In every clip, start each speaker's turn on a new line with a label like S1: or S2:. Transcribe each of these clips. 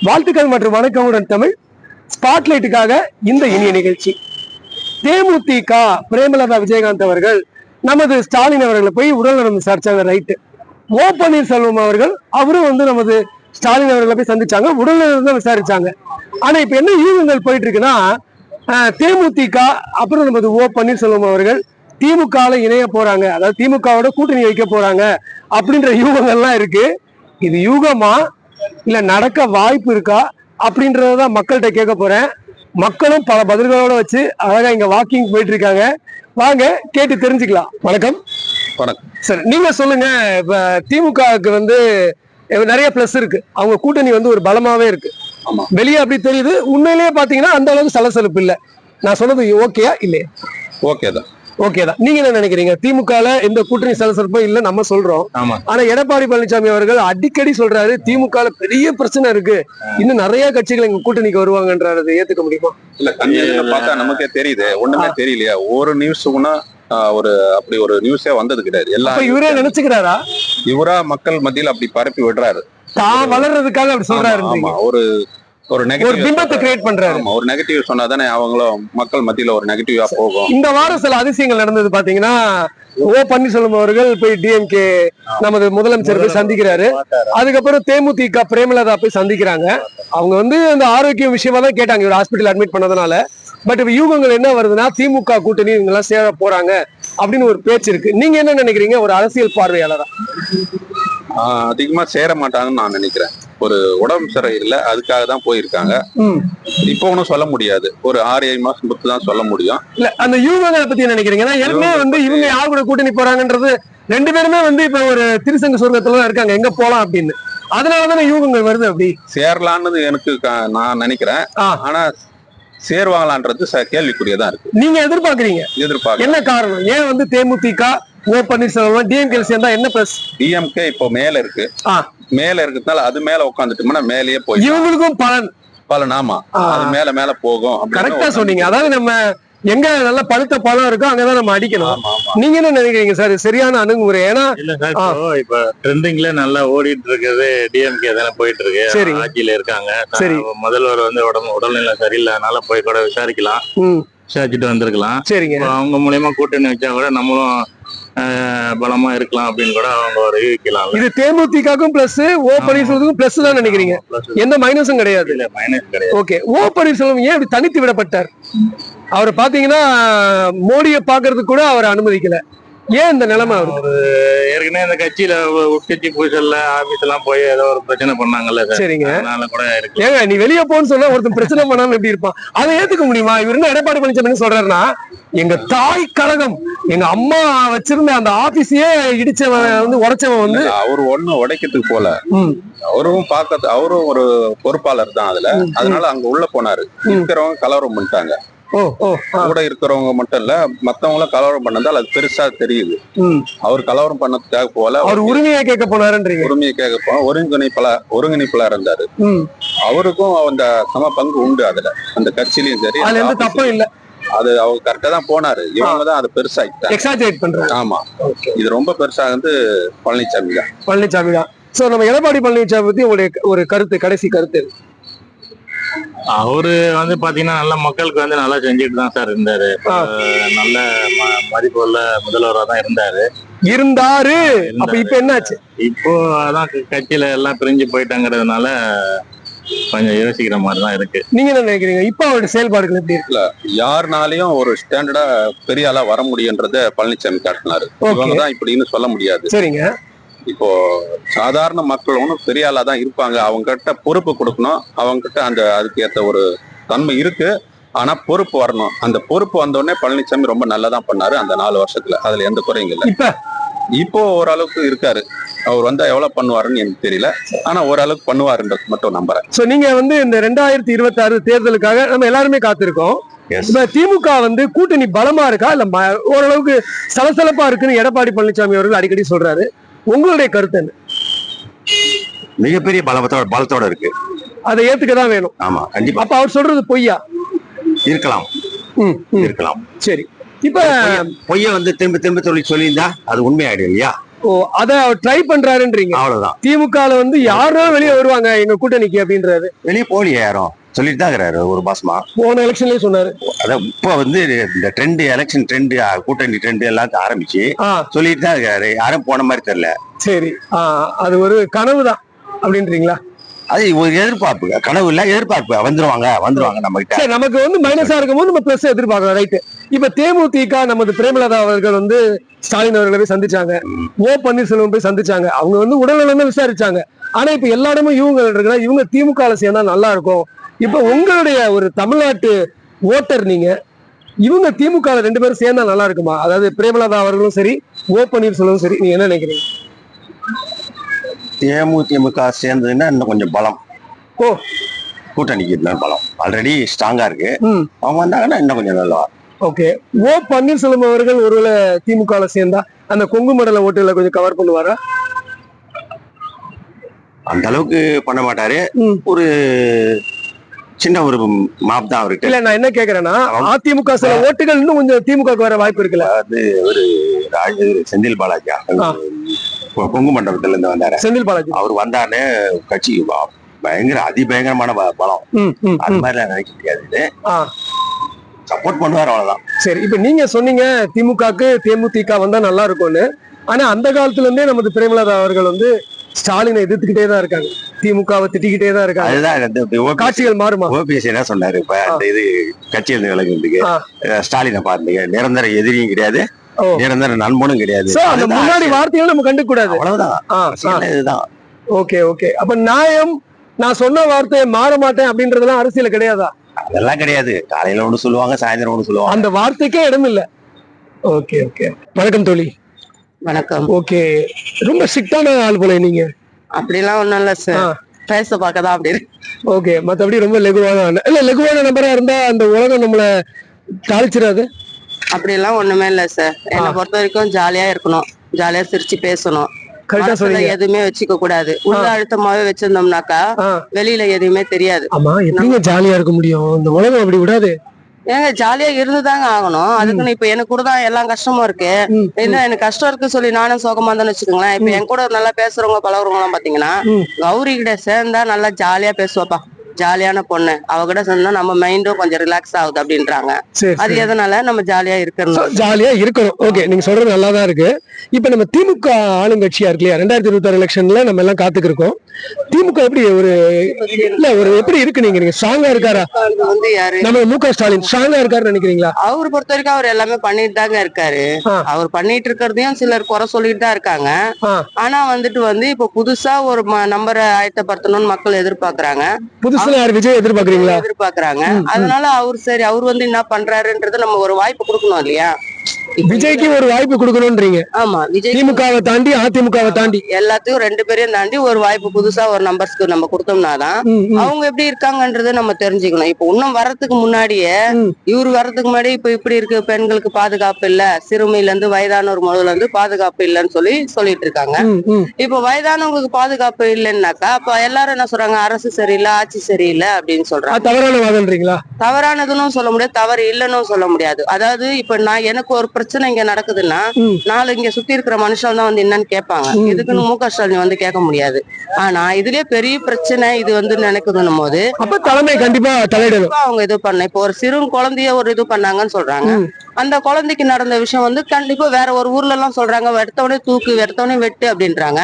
S1: வாழ்த்துக்கள் மற்றும் வணக்கமுடன் தமிழ் ஸ்பாட்லைட்டுக்காக இந்த இனிய நிகழ்ச்சி. தேமுதிக பிரேமலதா விஜயகாந்த் அவர்கள் நமது ஸ்டாலின் அவர்களை போய் உடல்நலம் விசாரிச்சாங்க. ரைட்டு. ஓ பன்னீர்செல்வம் அவர்கள் அவரும் நமது ஸ்டாலின் அவர்களை போய் சந்திச்சாங்க, உடல்நலம் தான் விசாரிச்சாங்க. ஆனா இப்ப என்ன யூகங்கள் போயிட்டு இருக்குன்னா, தேமுதிக அப்புறம் நமது ஓ பன்னீர்செல்வம் அவர்கள் திமுகல இணைய போறாங்க, அதாவது திமுகவோட கூட்டணி வைக்க போறாங்க அப்படின்ற யூகங்கள்லாம் இருக்கு. இது யூகமா இல்ல நடக்க வாய்ப்பு இருக்கா அப்படின்றதான் மக்கள்கிட்ட கேட்க போறேன். மக்களும் பல பதில்களோட வச்சு அழகா இங்க வாக்கிங் போயிட்டு இருக்காங்க. வாங்க கேட்டு தெரிஞ்சுக்கலாம். வணக்கம்.
S2: வணக்கம்
S1: சார், நீங்க சொல்லுங்க. இப்ப திமுகவுக்கு நிறைய பிளஸ் இருக்கு, அவங்க கூட்டணி ஒரு பலமாவே இருக்கு. வெளியே அப்படி தெரியுது, உண்மையிலேயே பாத்தீங்கன்னா அந்த அளவுக்கு சலசலப்பு இல்ல. நான் சொன்னது ஓகேயா இல்லையா?
S2: ஓகேதான்.
S1: ஓகேதான். நீங்க என்ன நினைக்கிறீங்க? திமுகல எந்த கூட்டணி சலசலப்பும் இல்ல நம்ம சொல்றோம். ஆனா எடப்பாடி பழனிசாமி அவர்கள் அடிக்கடி சொல்றாரு திமுகல பெரிய பிரச்சனை இருக்கு, இன்னும் நிறைய கட்சிகள் எங்க கூட்டணிக்கு வருவாங்கன்றாரு. அதை ஏத்துக்க முடியுமா?
S2: இல்ல, பார்த்தா நமக்கே தெரியுது, ஒண்ணுமே தெரியலையா? ஒரு நியூஸ்னா அப்படி ஒரு நியூஸே வந்தது கிடையாது. எல்லாம்
S1: இவரே நினைச்சுக்கிறாரா?
S2: இவரா மக்கள் மத்தியில் அப்படி பரப்பி விடுறாரு,
S1: தான் வளர்றதுக்காக அப்படி சொல்றாரு.
S2: ஒரு
S1: பிம்பத்தை கிரியேட் பண்றாரு.
S2: ஒரு நெகட்டிவ் சொன்னாதானே அவங்களும் மக்கள் மத்தியில ஒரு நெகட்டிவா போகும்.
S1: இந்த வாரம் சில அதிசயங்கள் நடந்தது பாத்தீங்கன்னா, ஓ பன்னீர்செல்வம் அவர்கள் போய் டிஎம்கே நமது முதலமைச்சர் போய் சந்திக்கிறாரு. அதுக்கப்புறம் தேமுதிக பிரேமலதா போய் சந்திக்கிறாங்க. அவங்க அந்த ஆரோக்கிய விஷயமா தான் கேட்டாங்க, இவர் ஹாஸ்பிட்டல் அட்மிட் பண்ணதுனால. பட் இப்ப யூகங்கள் என்ன வருதுன்னா, திமுக கூட்டணி இவங்க எல்லாம் சேர போறாங்க அப்படின்னு ஒரு பேச்சு இருக்கு. நீங்க என்ன நினைக்கிறீங்க ஒரு அரசியல் பார்வையாளரா?
S2: அதிகமா சேர மாட்டாங்கன்னு நான் நினைக்கிறேன். ஒரு உடம்பு சரியில்லை, அதுக்காக தான் போயிருக்காங்க. இப்ப ஒன்னும் சொல்ல முடியாது, ஒரு 6-7 மாசம் பொறுத்து தான் சொல்ல முடியும்.
S1: இல்ல, அந்த யூகங்களை பத்தி நினைக்கிறீங்க? ஏற்கனவே இவங்க யார் கூட கூட்டணி போறாங்கன்றது ரெண்டு பேருமே இப்ப ஒரு திருசங்க சொர்க்கத்துல இருக்காங்க, எங்க போலாம் அப்படின்னு. அதனாலதானே யூகங்கள் வருது. அப்படி சேரலான்னு
S2: எனக்கு நான் நினைக்கிறேன். ஆனா சேருவாங்களான்றது கேள்விக்குரியதான் இருக்கு.
S1: நீங்க எதிர்பார்க்கறீங்க? என்ன காரணம்? ஏன் தேமுதிக ஓ பன்னீர்செல்வம் டிஎம்கே சேர்ந்தா என்ன பிளஸ்?
S2: டிஎம்கே இப்போ மேல இருக்கு, மேல இருக்கிறதுனால அது மேல உட்காந்துட்டோம்னா மேலேயே போய்
S1: இவங்களுக்கும் பலன்.
S2: ஆமா, அது மேல மேல போகும்.
S1: கரெக்டா சொன்னீங்க. அதாவது நம்ம எங்க நல்ல பழுத்த பழம் இருக்கோ அங்கதான் நம்ம அடிக்கணும். நீங்க என்ன நினைக்கிறீங்க சார்? சரியான அணுகுமுறை. ஏன்னா
S3: இப்ப ட்ரெண்டிங்ல நல்லா ஓடிட்டு இருக்குது, டிஎம்கே தானே போயிட்டு இருக்கு. சரி, ஆட்சியில இருக்காங்க. சரி, முதல்வர் உடல்நிலை சரியில்லைனால போய் கூட விசாரிக்கலாம், விசாரிச்சுட்டு வந்திருக்கலாம். சரிங்க, அவங்க மூலியமா கூட்டணி வச்சா கூட நம்மளும் பலமா இருக்கலாம் அப்படின்னு கூட அவங்க ஒரு யூகிக்கலாம்.
S1: இது தேமுதிகவுக்கும் பிளஸ், ஓ பன்னீர்செல்வத்துக்கும் பிளஸ் தான் நினைக்கிறீங்க? எந்த மைனஸும் கிடையாது.
S3: இல்ல, மைனஸ் கிடையாது.
S1: ஓகே. ஓ பன்னீர்செல்வம் ஏன் இப்படி தனித்து விடப்பட்டார்? அவர் பாத்தீங்கன்னா மோடியை பாக்குறதுக்கு கூட அவர் அனுமதிக்கல. ஏன் இந்த நிலைமை?
S3: அவரு ஏற்கனவே இந்த கட்சியில உட்கட்சி பூசல்ல ஆபீஸ் எல்லாம் போய் ஏதோ ஒரு பிரச்சனை பண்ணாங்கல்ல. சரிங்க, அதனால கூட இருக்கு.
S1: ஏங்க நீ வெளியே போன்னு சொன்னா ஒருத்தன் பிரச்சனை பண்ணாம எப்படி இருப்பான்? அதை ஏத்துக்க முடியுமா? இவர் என்ன எடப்பாடி பழனிசாமி சொல்றாருன்னா, எங்க தாய் கழகம், எங்க அம்மா வச்சிருந்த அந்த ஆபீஸையே இடிச்சவன் உடைச்சவன்
S2: அவரு ஒண்ணு உடைக்கிறதுக்கு போல. அவரும் ஒரு பொறுப்பாளர் தான் அதுல. அதனால அங்க உள்ள போனாரு. இருக்கிறவங்க கலவரம் பண்ணிட்டாங்க. கூட இருக்கிறவங்க மட்டும் இல்ல, மத்தவங்களும் கலவரம் பண்ணதால் அது பெருசா தெரியுது. அவர் கலவரம் பண்ணதுக்காக போல,
S1: அவர் உரிமையை கேட்க போனாருன்றீங்க?
S2: உரிமையை கேட்க போன ஒருங்கிணைப்பாளர் இருந்தாரு. அவருக்கும் அந்த சம பங்கு உண்டு அதுல, அந்த கட்சியிலயும் சரி.
S1: அதுல எந்த தப்பும் இல்ல.
S2: அது அவர் கரெக்டா தான் போனாரு. இவங்கதான் அதை பெருசாகிட்டாங்க. ஆமா, இது ரொம்ப பெருசா பழனிசாமி
S1: தான். சோ நம்ம எடப்பாடி பழனிசாமி பத்தி உங்களுடைய ஒரு கருத்து, கடைசி கருத்து?
S3: அவரு பாத்தீங்கன்னா நல்ல மக்களுக்கு நல்லா செஞ்சுட்டு தான் சார் இருந்தாரு. நல்ல மதிப்புள்ள முதல்வராக தான் இருந்தாரு.
S1: அப்ப இப்ப என்னாச்சு?
S3: இப்போ அதான் கட்சியில எல்லாம் பிரிஞ்சு போயிட்டாங்கிறதுனால கொஞ்சம் யோசிக்கிற மாதிரிதான் இருக்கு.
S1: நீங்க என்ன நினைக்கிறீங்க? இப்ப அவருடைய செயல்பாடுகள் எப்படி இருக்குல்ல?
S2: யாருனாலையும் ஒரு ஸ்டாண்டர்டா பெரிய ஆளா வர முடியுன்றத பழனிசாமி காட்டினாரு. இவங்கதான் இப்படின்னு சொல்ல முடியாது.
S1: சரிங்க.
S2: இப்போ சாதாரண மக்கள் ஒன்றும் பெரிய ஆளா தான் இருப்பாங்க. அவங்க கிட்ட பொறுப்பு கொடுக்கணும், அவங்க கிட்ட அதுக்கு ஏற்ற ஒரு தன்மை இருக்கு. ஆனா பொறுப்பு வரணும். அந்த பொறுப்பு வந்தோடனே பழனிசாமி ரொம்ப நல்லதான் பண்ணாரு அந்த 4 வருஷத்துல. அதுல எந்த குறையும் இல்லை. இப்போ ஓரளவுக்கு இருக்காரு. அவர் வந்தா எவ்வளவு பண்ணுவாருன்னு எனக்கு தெரியல, ஆனா ஓரளவுக்கு பண்ணுவாருன்றது மட்டும் நம்புறேன்.
S1: சோ நீங்க இந்த 2026 தேர்தலுக்காக நம்ம எல்லாருமே காத்திருக்கோம். திமுக கூட்டணி பலமா இருக்கா இல்ல ஓரளவுக்கு சலசலப்பா இருக்குன்னு எடப்பாடி பழனிசாமி அவர்கள் அடிக்கடி சொல்றாரு. உங்களுடைய கருத்து என்ன?
S4: மிகப்பெரிய பலத்தோட இருக்கு.
S1: அதை ஏத்துக்கதான் வேணும்.
S4: ஆமா, கண்டிப்பா.
S1: அப்ப அவர் சொல்றது பொய்யா
S4: இருக்கலாம்.
S1: சரி, இப்ப
S4: பொய்ய திரும்ப திரும்ப சொல்லியிருந்தா அது உண்மையாயிடும் இல்லையா?
S1: ஓ, அத அவர் ட்ரை பண்றாருன்றீங்க.
S4: அவ்வளவுதான்.
S1: திமுகல வந்து யாரும் வெளியே வருவாங்க எங்க கூட்டணிக்கு அப்படின்றாரு.
S4: வெளியே போலியே யாரும் சொல்லிட்டு தான் இருக்கிறாரு ஒரு மாசமா.
S1: போன எலெக்ஷன்லயே சொன்னாரு.
S4: அதான் இப்ப வந்து இந்த ட்ரெண்ட், எலெக்ஷன் ட்ரெண்ட், கூட்டணி ட்ரெண்ட் எல்லாத்தையும் ஆரம்பிச்சு
S1: ஆ,
S4: சொல்லிட்டு தான் இருக்காரு. யாரும் போன மாதிரி தெரியல.
S1: சரி. அது ஒரு கனவுதான் அப்படின்றீங்களா?
S4: அது ஒரு எதிர்பார்ப்பு, கனவு இல்ல, எதிர்பார்ப்பு. வந்துருவாங்க நம்ம கிட்ட.
S1: சரி, நமக்கு வந்து மைனஸா இருக்கும்போது நம்ம பிளஸ் எதிர்பார்க்கலாம். ரைட். இப்ப தேமுதிக நமது பிரேமலதா அவர்கள் வந்து ஸ்டாலின் அவர்களை போய் சந்திச்சாங்க. ஓ பன்னீர்செல்வம் போய் சந்திச்சாங்க. அவங்க வந்து உடல்நலம் விசாரிச்சாங்க. ஆனா இப்ப எல்லா இடமும் இவங்க இருக்கிற இவங்க திமுக சேர்ந்தா நல்லா இருக்கும். இப்ப உங்களுடைய ஒரு தமிழ்நாட்டு ஓட்டர் நீங்க, இவங்க திமுக 2 பேரும் சேர்ந்தா நல்லா இருக்குமா? அதாவது பிரேமலதா அவர்களும் சரி, ஓ பன்னீர்செல்வம் சரி, நீங்க என்ன நினைக்கிறீங்க?
S4: தேமுதிக சேர்ந்ததுன்னா இன்னும் கொஞ்சம் பலம்.
S1: ஓ,
S4: கூட்டணிக்கு இன்னும் பலம் ஆல்ரெடி ஸ்ட்ராங்கா இருக்கு.
S1: ம்,
S4: அவங்க வந்தாங்கன்னா இன்னும் கொஞ்சம் நல்லா.
S1: ஓகே. ஓ பன்னீர்செல்வம் அவர்கள் ஒருவேளை திமுக சேர்ந்தா அந்த கொங்கு மண்டல ஓட்டுகளை கொஞ்சம் கவர் பண்ணுவாரா?
S4: அந்த அளவுக்கு பண்ண மாட்டாரு.
S1: ம்.
S4: ஒரு சின்ன ஒரு மாப் தான் அவர்கிட்ட.
S1: இல்ல, நான் என்ன கேக்குறேன்னா, அதிமுக சில ஓட்டுகள் இன்னும் கொஞ்சம் திமுக வர வாய்ப்பு இருக்குல்ல?
S4: அது ஒரு செந்தில் பாலாஜியா,
S1: ஆ.
S4: கொங்கு மண்டலத்துல இருந்து வந்தாரு.
S1: செந்தில் பாலாஜி
S4: அவர் வந்தாருன்னு கட்சி பயங்கர அதிபயங்கரமான பலம்.
S1: ம், ம்,
S4: அது
S1: ம்.
S4: மாதிரி நினைக்க முடியாது.
S1: ஆ,
S4: சப்போர்ட் பண்ணுவார், அவ்வளவுதான்.
S1: சரி. இப்ப நீங்க சொன்னீங்க திமுகக்கு தேமுதிக வந்தா நல்லா இருக்கும்னு. ஆனா அந்த காலத்துல இருந்தே நமது பிரேமலதா அவர்கள் வந்து ஸ்டாலினை எதிர்த்துக்கிட்டே தான் இருக்காங்க, திமுகவை திட்டிக்கிட்டே தான் இருக்காங்க.
S4: அதுதான்
S1: காட்சிகள் மாறுமா?
S4: ஓபிஎஸ் என்ன சொன்னாரு இப்ப அந்த இது கட்சியில் விலகுறதுக்கு?
S1: ஆ.
S4: ஸ்டாலினை பாருங்க, நிரந்தர எதிரியும் கிடையாது,
S1: ஓ.
S4: நிரந்தர நண்பனும் கிடையாது.
S1: So, அந்த முன்னாடி வார்த்தைகளை நம்ம கண்டுக்க கூடாது.
S4: அவ்வளவுதான். அரசியல்ல இதுதான்.
S1: Okay, okay. அப்ப நியாயம், நான் சொன்ன வார்த்தையை மாற மாட்டேன் அப்படின்றதெல்லாம் அரசியல கிடையாதா?
S4: அதெல்லாம் கிடையாது. காலையில ஒண்ணு சொல்லுவாங்க, சாயந்தரம் ஒண்ணு சொல்லுவாங்க.
S1: அந்த வார்த்தைக்கே இடம் இல்ல. Okay, okay. வணக்கம் தோழி.
S5: வணக்கம்.
S1: ஓகே. ரொம்ப ஸ்ட்ரிக்டான ஆள் போல நீங்க.
S5: அப்படிலாம் ஒண்ணும் இல்ல சார், பேச பார்க்கதான் அப்படி இருக்கு.
S1: ஓகே. மத்தபடி ரொம்ப லெகுவான இல்ல, லெகுவான நபரா இருந்தா அந்த உலகம் நம்மள தாளிச்சிடாது.
S5: அப்படிலாம் ஒண்ணுமே இல்ல சார். என்னை பொறுத்த வரைக்கும் ஜாலியா இருக்கணும், ஜாலியா சிரிச்சு பேசணும்,
S1: கரெக்டா
S5: மனசுல
S1: சொல்றீங்க.
S5: எதுவுமே வச்சுக்க கூடாது. உள்ள அழுத்தமாவே வச்சிருந்தோம்னாக்கா வெளியில எதுவுமே தெரியாது.
S1: ஆமா, எப்படிங்க ஜாலியா இருக்க முடியும்? இந்த உலகம் அப்படி விடாது.
S5: ஏங்க ஜாலியா இருந்துதாங்க ஆகணும். அதுக்குன்னு இப்ப எனக்கு கூட தான் எல்லா கஷ்டமும் இருக்கு. என்ன எனக்கு கஷ்டம் இருக்கு சொல்லி நானும் சோகமா இருந்தான்னு வச்சுக்கோங்களேன். இப்ப என் கூட நல்லா பேசுறவங்க பழகுறவங்க எல்லாம் பாத்தீங்கன்னா கௌரி கிட்ட சேர்ந்தா நல்லா ஜாலியா பேசுவாப்பா, ஜாலியான பொண்ணு, அவகிட்ட சொன்னா நம்ம மைண்டும் கொஞ்சம் ரிலாக்ஸ் ஆகுது அப்படின்றாங்க. அது எதனால நம்ம ஜாலியா இருக்கணும்,
S1: ஜாலியா இருக்கணும். ஓகே, நீங்க சொல்றது நல்லாதான் இருக்கு. இப்ப நம்ம திமுக ஆளுங்கட்சியா இருக்கு இல்லையா, 2026 எலெக்ஷன்ல நம்ம எல்லாம் காத்துக்கு இருக்கோம். திமுக எப்படி ஒரு இல்ல ஒரு எப்படி இருக்கு? நீங்க ஸ்ட்ராங்கா இருக்காரா?
S5: வந்து யாரு
S1: நம்ம மு.க. ஸ்டாலின் ஸ்ட்ராங்கா இருக்காருன்னு நினைக்கிறீங்களா?
S5: அவரு பொறுத்த வரைக்கும் அவர் எல்லாமே பண்ணிட்டு தாங்க இருக்காரு. அவர் பண்ணிட்டு இருக்கிறதையும் சிலர் குறை சொல்லிட்டு தான் இருக்காங்க. ஆனா வந்துட்டு இப்ப புதுசா ஒரு நம்பரை ஆயத்தப்படுத்தணும்னு மக்கள் எதிர்பார்க்கறாங்க.
S1: புதுசுல யார்? விஜய் எதிர்பார்க்கறீங்களா?
S5: எதிர்பார்க்கறாங்க. அதனால அவர் சரி, அவர் என்ன பண்றாருன்றது நம்ம ஒரு வாய்ப்பு கொடுக்கணும் இல்லையா?
S1: விஜய்க்கு ஒரு வாய்ப்பு கொடுக்கணும்ன்றீங்க?
S5: ஆமா, விஜய்
S1: திமுகவை தாண்டி அதிமுகவை தாண்டி
S5: எல்லாத்தையும் 2 பேரையும் தாண்டி ஒரு வாய்ப்பு புதுசா ஒரு நம்பர்ஸ்க்கு நம்ம கொடுத்தோம்னாதான் அவங்க எப்படி இருக்காங்கன்றத நம்ம தெரிஞ்சுக்கணும். இப்ப இன்னும் வர்றதுக்கு முன்னாடியே இவரு வர்றதுக்கு முன்னாடி இப்ப இப்படி இருக்கு, பெண்களுக்கு பாதுகாப்பு இல்ல, சிறுமியில இருந்து வயதானவர் முதல்ல இருந்து பாதுகாப்பு இல்லைன்னு சொல்லிட்டு இருக்காங்க. இப்ப வயதானவங்களுக்கு பாதுகாப்பு இல்லைன்னாக்கா அப்ப எல்லாரும் என்ன சொல்றாங்க, அரசு சரியில்லை, ஆட்சி சரியில்லை அப்படின்னு சொல்றாங்க.
S1: தவறான வாதம்ன்றீங்களா?
S5: தவறானதுன்னு சொல்ல முடியாது, தவறு இல்லைன்னு சொல்ல முடியாது. அதாவது இப்ப எனக்கு ஒரு பிரச்சனை இங்க நடக்குதுன்னா நாலு இங்க சுத்தி இருக்கிற மனுஷன் தான் என்னன்னு கேட்பாங்க. இதுக்குன்னு மு.க. ஸ்டாலின் கேட்க முடியாது. ஆனா இதுலயே பெரிய பிரச்சனை இது நினைக்குதுன்னும் போது
S1: அப்ப தலைமை கண்டிப்பா தலையிடணும்.
S5: அவங்க இது பண்ண இப்ப ஒரு சிறு குழந்தைய ஒரு இது பண்ணாங்கன்னு சொல்றாங்க. அந்த குழந்தைக்கு நடந்த விஷயம் கண்டிப்பா வேற ஒரு ஊர்ல எல்லாம் சொல்றாங்க, வெட்டவனே தூக்கு, வெட்டவனே வெட்டு அப்படின்றாங்க.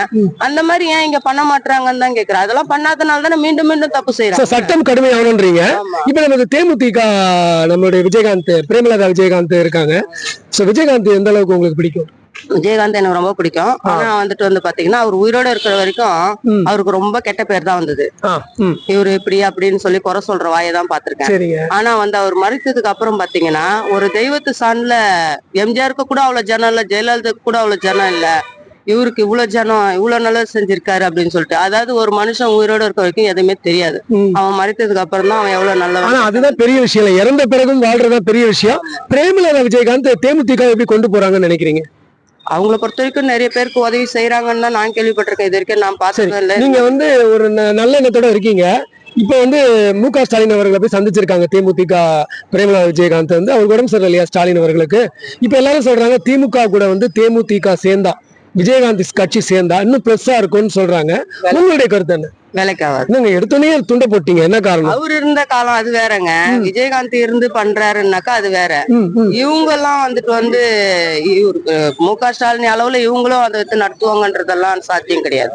S5: அந்த மாதிரி ஏன் இங்க பண்ண மாட்டாங்கன்னு தான் கேக்குறேன். அதெல்லாம் பண்ணாதனால தானே மீண்டும் மீண்டும் தப்பு செய்யறாங்க.
S1: சட்டம் கடுமையாகணும்ன்றீங்க. இப்ப நமக்கு தேமுதிக நம்மளுடைய விஜயகாந்த், பிரேமலதா விஜயகாந்த் இருக்காங்க. சோ விஜயகாந்த் எந்த அளவுக்கு உங்களுக்கு பிடிக்கும்?
S5: விஜயகாந்த் எனக்கு ரொம்ப பிடிக்கும். ஆனா பாத்தீங்கன்னா அவர் உயிரோட இருக்கிற வரைக்கும் அவருக்கு ரொம்ப கெட்ட பேர் தான் வந்தது. இவரு இப்படி அப்படின்னு சொல்லி குறை சொல்ற வாயதான் பாத்திருக்கேன். ஆனா அவர் மறைத்ததுக்கு அப்புறம் பாத்தீங்கன்னா ஒரு தெய்வத்து சான்ல எம்ஜிஆருக்கு கூட அவ்வளவு ஜனம் இல்ல, ஜெயலலிதாவுக்கு கூட அவ்வளவு ஜனம் இல்ல, இவருக்கு இவ்வளவு ஜனம் இவ்வளவு நல்லது செஞ்சிருக்காரு அப்படின்னு சொல்லிட்டு. அதாவது ஒரு மனுஷன் உயிரோட இருக்க வரைக்கும் எதுவுமே தெரியாது. அவன் மறைத்ததுக்கு அப்புறம் தான் அவன் எவ்வளவு நல்லவன்.
S1: அதுதான் பெரிய விஷயம். இறந்த பிறகும் வாழ்றதா பெரிய விஷயம். பிரேமலதா விஜயகாந்த் தேமுதிக எப்படி கொண்டு போறாங்கன்னு நினைக்கிறீங்க?
S5: அவங்கள பொறுத்த வரைக்கும் நிறைய பேருக்கு உதவி செய்யறாங்கன்னு தான் நான் கேள்விப்பட்டிருக்கேன். இது வரைக்கும் நான் பார்த்தது இல்லை.
S1: நீங்க ஒரு நல்ல எண்ணத்தோட இருக்கீங்க. இப்ப மு.க. ஸ்டாலின் அவர்களை போய் சந்திச்சிருக்காங்க தேமுதிக பிரேமலதா விஜயகாந்த். அவருக்கு உடம்பு சரியில்லையா ஸ்டாலின் அவர்களுக்கு? இப்ப எல்லாரும் சொல்றாங்க திமுக கூட தேமுதிக சேர்ந்தா விஜயகாந்த் கட்சி சேர்ந்தா இன்னும் பிளஸ்ஸா இருக்கும்னு சொல்றாங்க. உங்களுடைய கருத்து என்ன?
S5: வேலைக்காவது
S1: நீங்க எடுத்தோடனே துண்டை போட்டீங்க, என்ன காரணம்?
S5: அவர் இருந்த காலம் அது வேறங்க, விஜயகாந்த் இருந்து பண்றாருன்னாக்கா அது வேற. இவங்க எல்லாம் வந்துட்டு இவருக்கு மு.க. ஸ்டாலின் அளவுல இவங்களும் அதை எடுத்து நடத்துவாங்கன்றதெல்லாம் சாத்தியம் கிடையாது.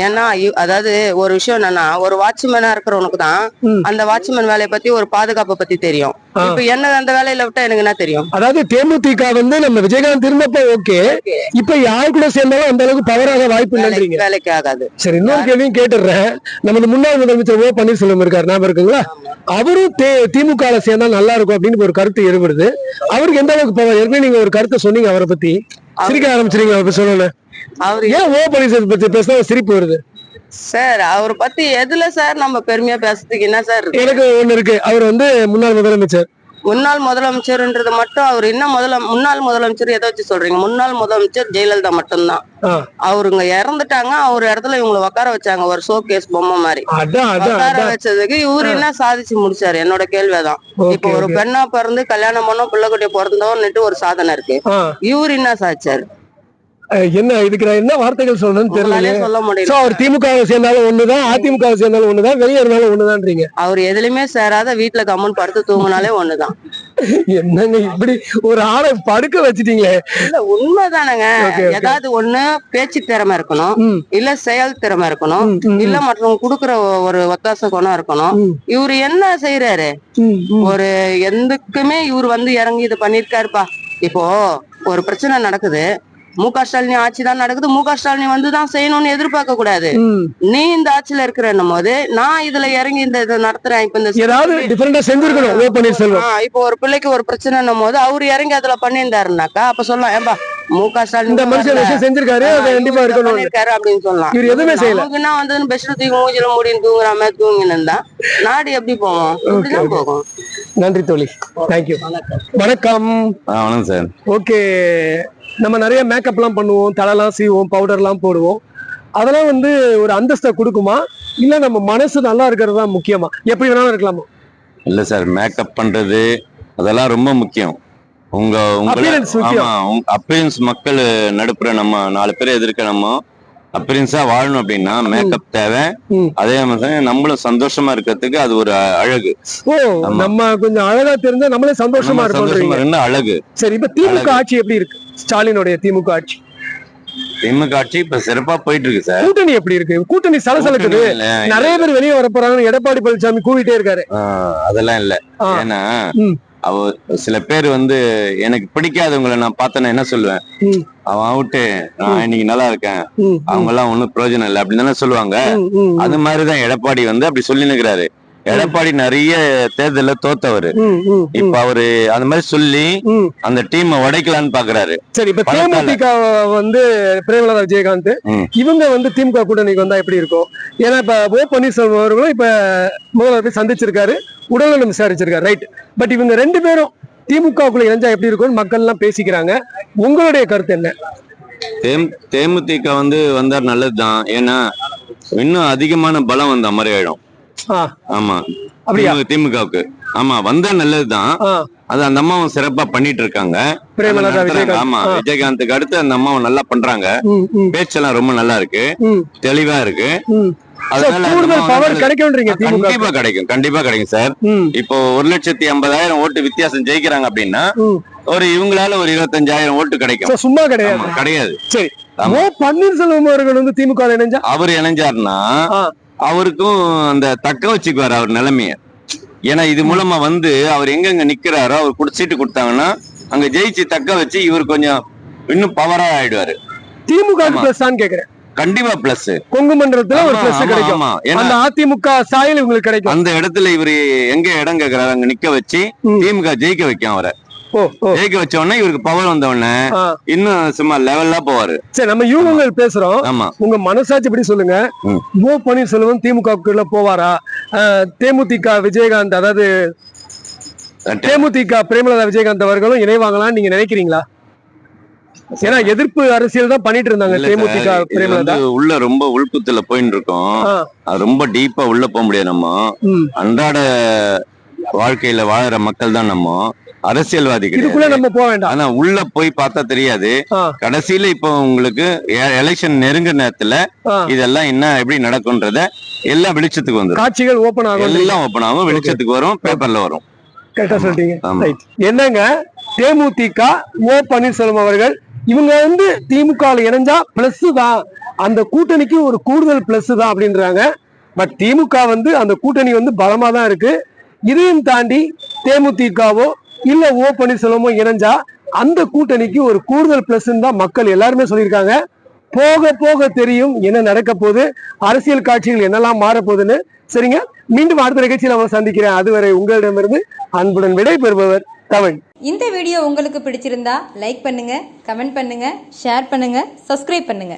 S5: ஏன்னா அதாவது ஒரு விஷயம் என்னன்னா, ஒரு வாட்ச்மேனா இருக்கிறவனுக்கு தான் அந்த வாட்ச்மேன் வேலையை பத்தி ஒரு பாதுகாப்பை பத்தி தெரியும். இப்ப என்ன அந்த வேலையில விட்டா எனக்கு என்ன தெரியும்?
S1: அதாவது தேமுதிக நம்ம விஜயகாந்த் இருந்தப்ப ஓகே, இப்ப யாரு கூட சேர்ந்தாலும் அந்த அளவுக்கு பவராக வாய்ப்பு இல்லைன்றீங்க.
S5: வேலைக்கு ஆகாது.
S1: சரி, இன்னொரு கேள்வியும் கேட்டுறேன். நமது முன்னாள் முதலமைச்சர் ஓ பன்னீர்செல்வம் இருக்காரு, ஞாபகம் இருக்குங்களா? அவரும் திமுக சேர்ந்தா நல்லா இருக்கும் அப்படின்னு ஒரு கருத்து எழுபடுது. அவருக்கு எந்த அளவுக்கு பவர்? ஏற்கனவே நீங்க ஒரு கருத்தை சொன்னீங்க, அவரை பத்தி சிரிக்க ஆரம்பிச்சிருங்க. அவரை சொல்லல, அவர் ஏன் ஓ பன்னீர்செல்வம் பத்தி பேசினா சிரிப்பு வருது
S5: சார்? அவரை பத்தி எதுல சார் நம்ம பெருமையா பேசுறதுக்கு என்ன சார்?
S1: எனக்கு ஒண்ணு இருக்கு, அவர் முன்னாள் முதலமைச்சர்.
S5: முன்னாள் முதலமைச்சர்ன்றது மட்டும் அவர் என்ன முன்னாள் முதலமைச்சர் எதை வச்சு சொல்றீங்க? முன்னாள் முதலமைச்சர் ஜெயலலிதா மட்டும்தான். அவருங்க இறந்துட்டாங்க, அவர் இடத்துல இவங்களை உட்கார வச்சாங்க ஒரு ஷோகேஸ் பொம்மை மாதிரி. உட்கார வச்சதுக்கு இவரு என்ன சாதிச்சு முடிச்சாரு? என்னோட கேள்விதான். இப்ப ஒரு பெண்ணா பிறந்து கல்யாணம் பண்ணோம், பிள்ளைக்குட்டிய பிறந்தோன்னுட்டு ஒரு சாதனை இருக்கு. இவரு என்ன சாதிச்சாரு?
S1: என்ன இதுக்கு நான் என்ன வார்த்தைகள் சொல்லணும்னு தெரியல.
S5: சொல்ல முடியல.
S1: அவர் திமுக சேர்ந்தாலும் ஒண்ணுதான், அதிமுக சேர்ந்தாலும் ஒண்ணுதான், வெளியே இருந்தாலும் ஒண்ணுதான்றீங்க.
S5: அவர் எதுலயுமே சேராத வீட்டுல கம்மன் படுத்து தூங்கினாலே ஒண்ணுதான்.
S1: என்னங்க இப்படி ஒரு ஆளை படுக்க வச்சுட்டீங்களே?
S5: இல்ல உண்மைதானங்க. ஏதாவது ஒண்ணு பேச்சு திறமை இருக்கணும், இல்ல செயல் திறமை இருக்கணும், இல்ல மற்றவங்க குடுக்குற ஒரு ஒத்தாச குணம் இருக்கணும். இவரு என்ன செய்யறாரு? ஒரு எதுக்குமே இவர் இறங்கி இது பண்ணிருக்காருப்பா. இப்போ ஒரு பிரச்சனை நடக்குது, மு.க. ஸ்டாலின் ஆட்சி தான் நடக்குது, மு.க. ஸ்டாலின் வந்துதான் செய்யணும்னு எதிர்பார்க்க கூடாது. நீ இந்த ஆட்சியில இருக்கிறன்னும் போது நான் இதுல இறங்கி இந்த இதை நடத்துறேன். இப்ப இந்த இப்போ ஒரு பிள்ளைக்கு ஒரு பிரச்சனைன்னும் போது அவரு இறங்கி அதுல பண்ணியிருந்தாருனாக்கா அப்ப சொல்லலாம், ஏன்பா மு.க. ஸ்டாலின் அப்படின்னு சொல்லலாம். பெஸ்ட் தூக்கி மூஞ்சில மூடின்னு தூங்குற மாதிரி தூங்கினா நாடு எப்படி போவோம்? இப்படிதான் போகும்.
S1: நன்றி தோழி, தேங்க்யூ. வணக்கம்.
S4: வணக்கம் சார்.
S1: ஓகே, நம்ம நிறைய மேக்கப் எல்லாம் பண்ணுவோம், தலைலாம் சீவோம், பவுடர் எல்லாம் போடுவோம். அதெல்லாம் ஒரு அந்தஸ்தை கொடுக்குமா, இல்ல நம்ம மனசு நல்லா இருக்கிறது தான் முக்கியமா? எப்படி வேணாலும் இருக்கலாமா?
S4: இல்ல சார், மேக்கப் பண்றது அதெல்லாம் ரொம்ப முக்கியம். உங்க அப்பீரன்ஸ் மக்கள் நடுப்புற நம்ம 4 பேர் எதிர்க்க நம்ம அப்பீரன்ஸா வாழணும் அப்படின்னா மேக்கப் தேவை. அதே மாதிரி நம்மளும் சந்தோஷமா இருக்கிறதுக்கு அது ஒரு அழகு.
S1: நம்ம கொஞ்சம் அழகா தெரிஞ்சா நம்மளே சந்தோஷமா இருக்கோம்,
S4: அழகு.
S1: சரி, இப்ப திமுக ஆட்சி எப்படி இருக்கு? ஸ்டாலினுடைய திமுக ஆட்சி
S4: இப்ப சிறப்பா போயிட்டு இருக்கு சார்.
S1: கூட்டணி எப்படி இருக்கு? கூட்டணி சலசலக்குது, நிறைய பேர் வெளியே வர போறாங்க. எடப்பாடி பழனிசாமி கூவிட்டே இருக்காரு.
S4: அதெல்லாம் இல்ல, ஏன்னா சில பேர் எனக்கு பிடிக்காதவங்களை நான் பார்த்தேன்னா என்ன சொல்லுவேன், அவன் அவுட்டு, நான் இன்னைக்கு நல்லா இருக்கேன், அவங்க எல்லாம் ஒண்ணும் பிரயோஜனம் இல்லை அப்படின்னு தானே சொல்லுவாங்க. அது மாதிரிதான் எடப்பாடி அப்படி சொல்லி நிக்கிறாரு. எடப்பாடி நிறைய தேர்தல தோத்தவரு. இப்ப அவரு அந்த மாதிரி சொல்லி அந்த டீம் உடைக்கலான்னு பாக்குறாரு.
S1: சரி, இப்ப தேமுதிக பிரேமலதா விஜயகாந்த் இவங்க திமுக கூட்டணிக்கு வந்தா எப்படி இருக்கும்? ஏன்னா இப்ப ஓ பன்னீர்செல்வம் அவர்களும் இப்ப முதல்வர் சந்திச்சிருக்காரு, உடல்நலம் விசாரிச்சிருக்காரு, ரைட். பட் இவங்க 2 பேரும் திமுகக்குள்ள இணைஞ்சா எப்படி இருக்கும்னு மக்கள் எல்லாம் பேசிக்கிறாங்க. உங்களுடைய கருத்து என்ன?
S4: தேமுதிக வந்தா நல்லதுதான். ஏன்னா இன்னும் அதிகமான பலம் வந்த மாதிரி ஆயிடும். ஆமா, திமுகவுக்கு ஆமா வந்தா நல்லதுதான். அது அந்த அம்மாவும் சிறப்பா பண்ணிட்டு இருக்காங்க. ஆமா, விஜயகாந்துக்கு அடுத்து அந்த அம்மாவும் நல்லா பண்றாங்க. பேச்செல்லாம் ரொம்ப நல்லா இருக்கு, தெளிவா இருக்கு. கண்டிப்பா கிடைக்கும் சார். இப்போ 1,50,000 ஓட்டு வித்தியாசம் ஜெயிக்கிறாங்க அப்படின்னா ஒரு இவங்களால ஒரு 25,000 ஓட்டு கிடைக்கும்.
S1: சும்மா கிடையாது. சரி, பன்னீர்செல்வம் அவர்கள் திமுக இணைஞ்சா, அவர்
S4: இணைஞ்சாருன்னா அவருக்கும் அந்த தக்க வச்சுக்குவாரு அவர் நிலைமைய. ஏன்னா இது மூலமா அவர் எங்கெங்க நிக்கிறாரோ அவர் சீட்டு கொடுத்தாங்கன்னா அங்க ஜெயிச்சு தக்க வச்சு இவர் கொஞ்சம் இன்னும் பவரா ஆயிடுவாரு.
S1: திமுக பிளஸ் தான் கேக்குறேன்.
S4: கண்டிப்பா பிளஸ்,
S1: கொங்கு மண்டலத்துல ஒரு பிளஸ் கிடைக்கும். அந்த அதிமுக சாயல் உங்களுக்கு கிடைக்கும்.
S4: அந்த இடத்துல இவரு எங்க இடம் கேக்குறாரு அங்க நிக்க வச்சு திமுக ஜெயிக்க வைக்கும். அவரை ஜெயிக்க வச்ச உடனே இவருக்கு பவர் வந்த உடனே இன்னும் சும்மா லெவல்லா போவாரு.
S1: சரி, நம்ம யூகங்கள் பேசுறோம். ஆமா, உங்க மனசாட்சி எப்படி சொல்லுங்க. ஓ பன்னீர்செல்வம் திமுக போவாரா? தேமுதிக விஜயகாந்த், அதாவது தேமுதிக பிரேமலதா விஜயகாந்த் அவர்களும் இணைவாங்களான்னு நீங்க நினைக்கிறீங்களா? ஏன்னா எதிர்ப்பு அரசியல் தான் பண்ணிட்டு இருந்தாங்க தேமுதிக பிரேமலதா.
S4: உள்ள ரொம்ப உள்குத்துல போயிட்டு இருக்கோம். ரொம்ப டீப்பா உள்ள போக முடியாது. நம்ம அன்றாட வாழ்க்கையில வாழற மக்கள் தான் நம்ம, அரசியல்வாதி
S1: இதுக்குள்ள
S4: கிடையாது.
S1: நம்ம போக வேண்டாம்.
S4: ஆனா உள்ள போய் பார்த்தா தெரியாது. கடைசியில இப்போ உங்களுக்கு எலெக்ஷன் நெருங்குற நேரத்துல இதெல்லாம் என்ன எப்படி நடக்கும்ன்றத எல்லாம் வெளிச்சத்துக்கு வந்துடும்.
S1: காட்சிகள் ஓபன் ஆகும்,
S4: எல்லாம் ஓபன் ஆகும், வெளிச்சத்துக்கு வரும், பேப்பர்ல வரும்.
S1: கரெக்டா சொல்லிட்டீங்க. என்னங்க, தேமுதிக ஓ பன்னீர்செல்வம் அவர்கள் இவங்க வந்து திமுக இணைஞ்சா பிளஸ் தான், அந்த கூட்டணிக்கு ஒரு கூடுதல் பிளஸ் தான் அப்படின்றாங்க. பட் திமுக வந்து அந்த கூட்டணி வந்து பலமா தான் இருக்கு. இதையும் தாண்டி தேமுதிகவோ இல்ல ஓ பன்னீர்செல்வமோ இணைஞ்சா அந்த கூட்டணிக்கு ஒரு கூடுதல் பிளஸ் தான் மக்கள் எல்லாருமே சொல்லியிருக்காங்க. போக போக தெரியும் என்ன நடக்க போகுது, அரசியல் காட்சிகள் என்னெல்லாம் மாற போகுதுன்னு. சரிங்க, மீண்டும் அடுத்த நிகழ்ச்சியில் நம்ம சந்திக்கிறேன். அதுவரை உங்களிடமிருந்து அன்புடன் விடை பெறுபவர் தமிழ்.
S6: இந்த வீடியோ உங்களுக்கு பிடிச்சிருந்தா லைக் பண்ணுங்க, கமெண்ட் பண்ணுங்க, ஷேர் பண்ணுங்க, சப்ஸ்கிரைப் பண்ணுங்க.